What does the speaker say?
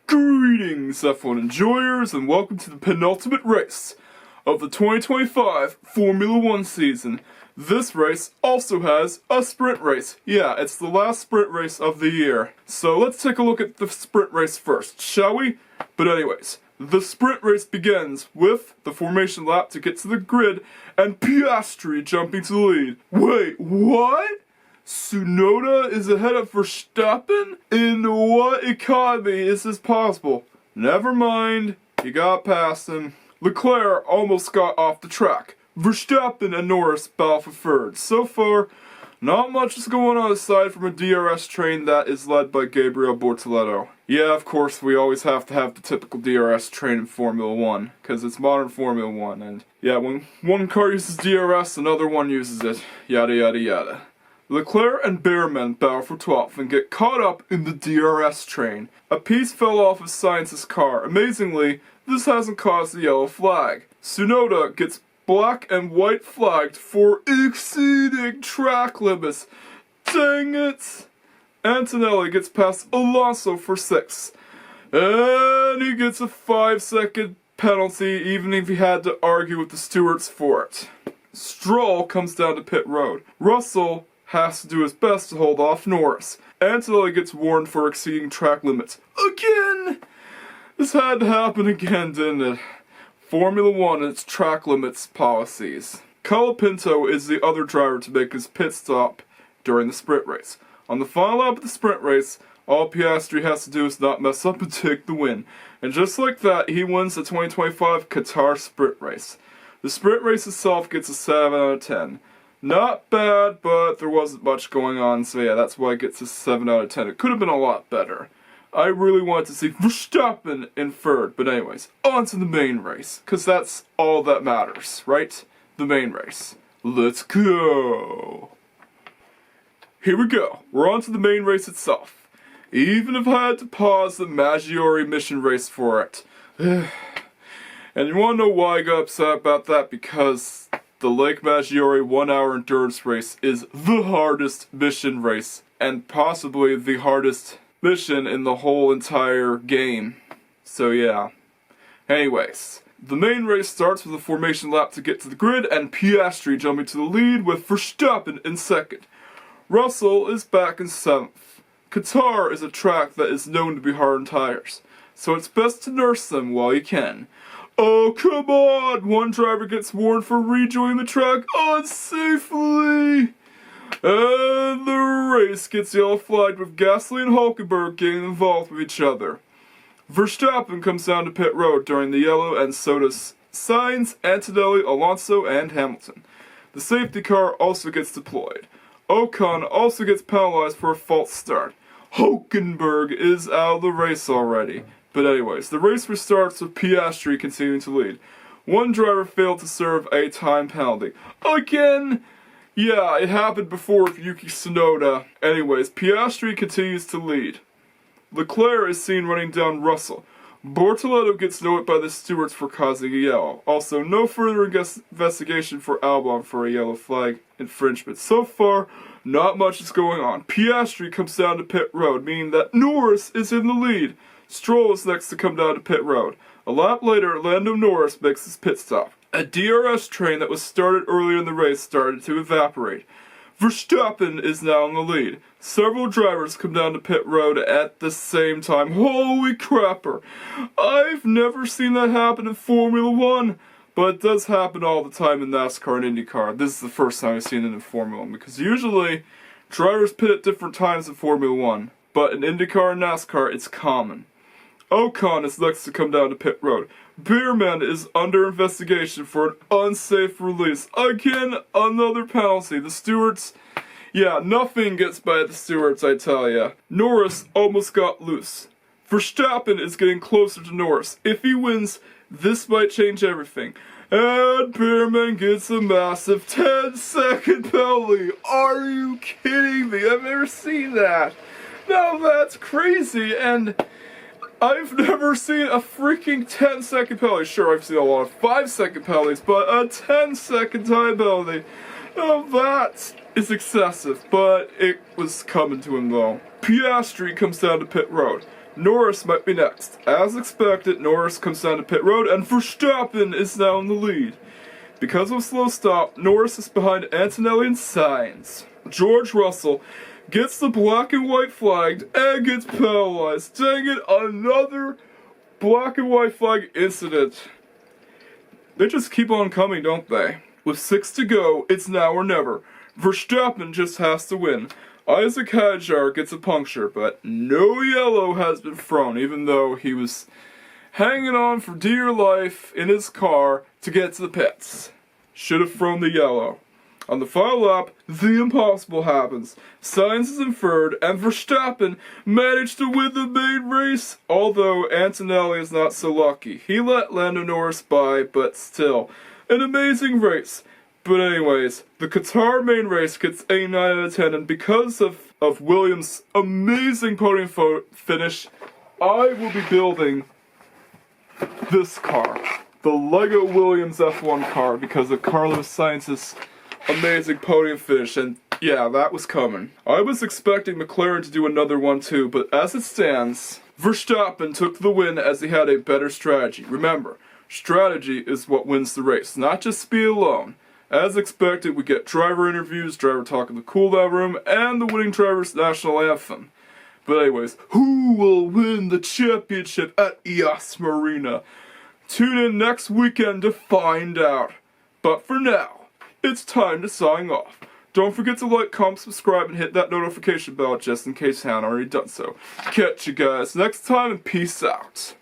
Greetings, F1 enjoyers, and welcome to the penultimate race of the 2025 Formula 1 season. This race also has a sprint race. Yeah, it's the last sprint race of the year. So let's take a look at the sprint race first, shall we? But anyways, the sprint race begins with the formation lap to get to the grid and Piastri jumping to the lead. Wait, what? Tsunoda is ahead of Verstappen? In what economy is this possible? Never mind, he got past him. Leclerc almost got off the track. Verstappen and Norris battle for third. So far, not much is going on aside from a DRS train that is led by Gabriel Bortoleto. Yeah, of course, we always have to have the typical DRS train in Formula 1, because it's modern Formula 1, and yeah, when one car uses DRS, another one uses it. Yada yada yada. Leclerc and Behrman battle for 12th and get caught up in the DRS train. A piece fell off of Sainz's car. Amazingly, this hasn't caused the yellow flag. Tsunoda gets black and white flagged for exceeding track limits. Dang it! Antonelli gets past Alonso for 6th. And he gets a 5-second penalty even if he had to argue with the stewards for it. Stroll comes down to pit road. Russell has to do his best to hold off Norris. Antonelli gets warned for exceeding track limits. Again! This had to happen again, didn't it? Formula 1 and its track limits policies. Colapinto is the other driver to make his pit stop during the sprint race. On the final lap of the sprint race, all Piastri has to do is not mess up and take the win. And just like that, he wins the 2025 Qatar sprint race. The sprint race itself gets a 7 out of 10. Not bad, but there wasn't much going on, so yeah, that's why it gets a 7 out of 10. It could have been a lot better. I really wanted to see Verstappen in third, but anyways, on to the main race, because that's all that matters, right? The main race. Let's go! Here we go, we're on to the main race itself. Even if I had to pause the Maggiore mission race for it. And you wanna know why I got upset about that? Because the Lake Maggiore 1 hour endurance race is the hardest mission race, and possibly the hardest mission in the whole entire game. So yeah. Anyways, the main race starts with a formation lap to get to the grid and Piastri jumping to the lead with Verstappen in 2nd. Russell is back in 7th. Qatar is a track that is known to be hard on tires, so it's best to nurse them while you can. Oh, come on! One driver gets warned for rejoining the track unsafely! And the race gets yellow flagged with Gasly and Hulkenberg getting involved with each other. Verstappen comes down to pit road during the yellow, and so does Sainz, Antonelli, Alonso, and Hamilton. The safety car also gets deployed. Ocon also gets penalized for a false start. Hulkenberg is out of the race already. But anyways, the race restarts with Piastri continuing to lead. One driver failed to serve a time penalty. Again! Yeah, it happened before with Yuki Tsunoda. Anyways, Piastri continues to lead. Leclerc is seen running down Russell. Bortoleto gets noted by the stewards for causing a yellow. Also, no further investigation for Albon for a yellow flag infringement. So far, not much is going on. Piastri comes down to pit road, meaning that Norris is in the lead. Stroll is next to come down to pit road. A lap later, Lando Norris makes his pit stop. A DRS train that was started earlier in the race started to evaporate. Verstappen is now in the lead. Several drivers come down to pit road at the same time. Holy crapper! I've never seen that happen in Formula 1, but it does happen all the time in NASCAR and IndyCar. This is the first time I've seen it in Formula 1, because usually drivers pit at different times in Formula 1, but in IndyCar and NASCAR it's common. Ocon is next to come down to pit road. Behrman is under investigation for an unsafe release. Again, another penalty. The stewards... Yeah, nothing gets by the stewards, I tell ya. Norris almost got loose. Verstappen is getting closer to Norris. If he wins, this might change everything. And Behrman gets a massive 10-second penalty. Are you kidding me? I've never seen that. Now that's crazy, and... I've never seen a freaking 10-second penalty. Sure, I've seen a lot of 5-second penalties, but a 10-second time penalty. Oh, that is excessive, but it was coming to him though. Piastri comes down to pit road. Norris might be next. As expected, Norris comes down to pit road, and Verstappen is now in the lead. Because of a slow stop, Norris is behind Antonelli and Sainz. George Russell gets the black and white flagged and gets penalized. Dang it, another black and white flag incident. They just keep on coming, don't they? With 6 to go, it's now or never. Verstappen just has to win. Isaac Hadjar gets a puncture, but no yellow has been thrown, even though he was hanging on for dear life in his car to get to the pits. Should have thrown the yellow. On the final lap, the impossible happens. Sainz is in third, and Verstappen managed to win the main race, although Antonelli is not so lucky. He let Lando Norris by, but still, an amazing race. But anyways, the Qatar main race gets a 9 out of 10, and because of Williams' amazing podium finish, I will be building this car. The Lego Williams F1 car, because of Carlos Sainz's amazing podium finish, and yeah, that was coming. I was expecting McLaren to do another one too, but as it stands, Verstappen took the win as he had a better strategy. Remember, strategy is what wins the race, not just speed alone. As expected, we get driver interviews, driver talk in the cooldown room, and the winning driver's national anthem. But anyways, who will win the championship at Yas Marina? Tune in next weekend to find out. But for now, it's time to sign off. Don't forget to like, comment, subscribe, and hit that notification bell just in case you haven't already done so. Catch you guys next time, and peace out.